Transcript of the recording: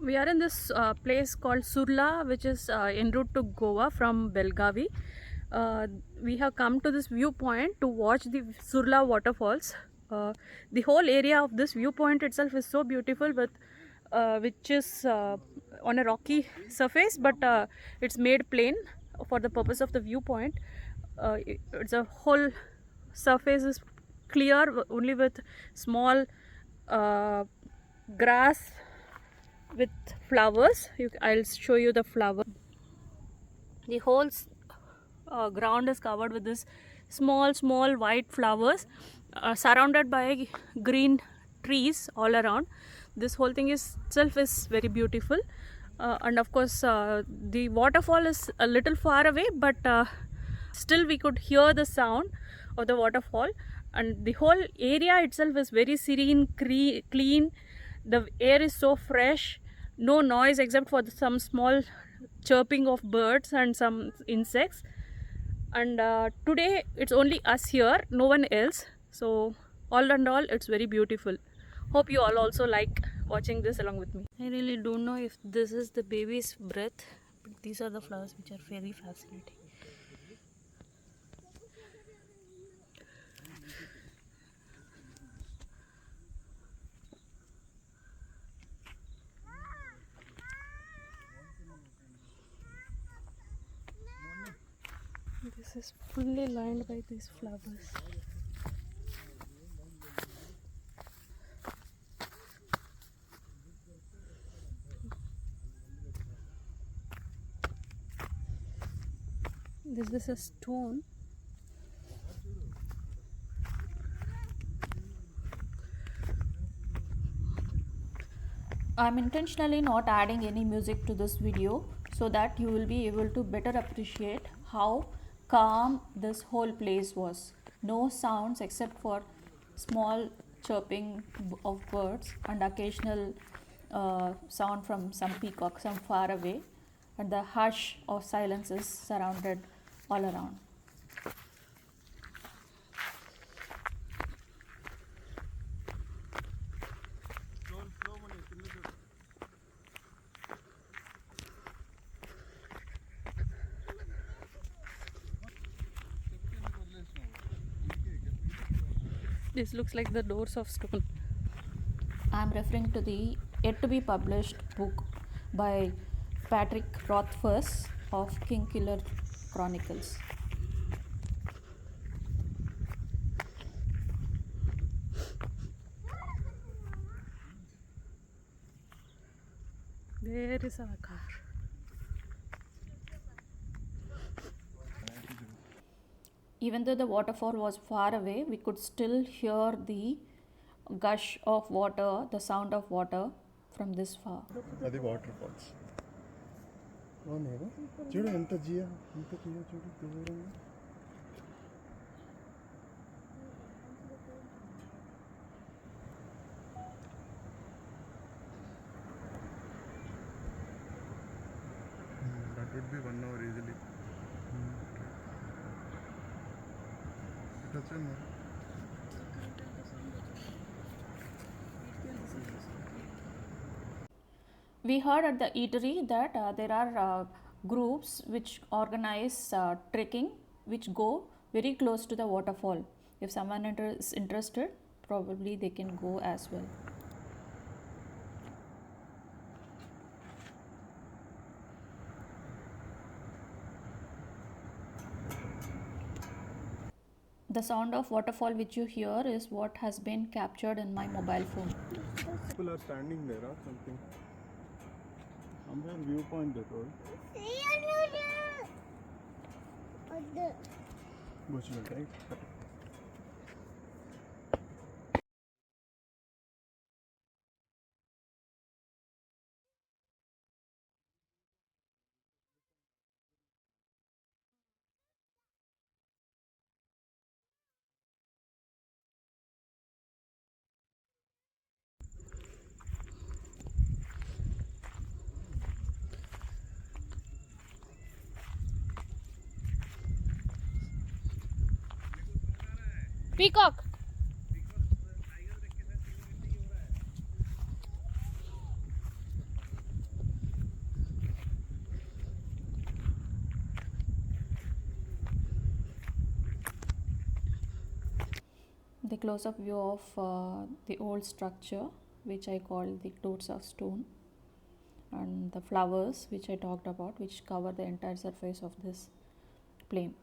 We are in this place called Surla, which is en route to Goa from Belgaum. We have come to this viewpoint to watch the Surla waterfalls. The whole area of this viewpoint itself is so beautiful, which is on a rocky surface, but it's made plain for the purpose of the viewpoint. It's a whole surface is clear, only with small grass with flowers. I'll show you the flower. The whole ground is covered with this small white flowers, surrounded by green trees all around. This whole thing itself is very beautiful, and of course the waterfall is a little far away, but still we could hear the sound of the waterfall, and the whole area itself is very serene, clean. The air is so fresh, no noise except for some small chirping of birds and some insects. And today it's only us here, no one else, so all and all it's very beautiful. Hope you all also like watching this along with me. I really don't know if this is the baby's breath, but these are the flowers which are very fascinating. This is fully lined by these flowers. This is a stone. I'm intentionally not adding any music to this video so that you will be able to better appreciate how calm this whole place was. No sounds except for small chirping of birds and occasional sound from some peacock some far away, and the hush of silence is surrounded all around. This looks like the doors of stone. I am referring to the yet to be published book by Patrick Rothfuss of Kingkiller Chronicles. There is our car. Even though the waterfall was far away, we could still hear the gush of water, the sound of water from this far. The waterfalls. చూడు ఎంత జియా చూడు దూరంగా. That would be 1 hour easily. We heard at the eatery that there are groups which organize trekking which go very close to the waterfall. If someone is interested, probably they can go as well. The sound of waterfall which you hear is what has been captured in my mobile phone. People are standing there or something. Somewhere viewpoint they told. Bushland, right? Peacock. The close-up view of the old structure, which I call the clothes of stone, and the flowers which I talked about, which cover the entire surface of this plain.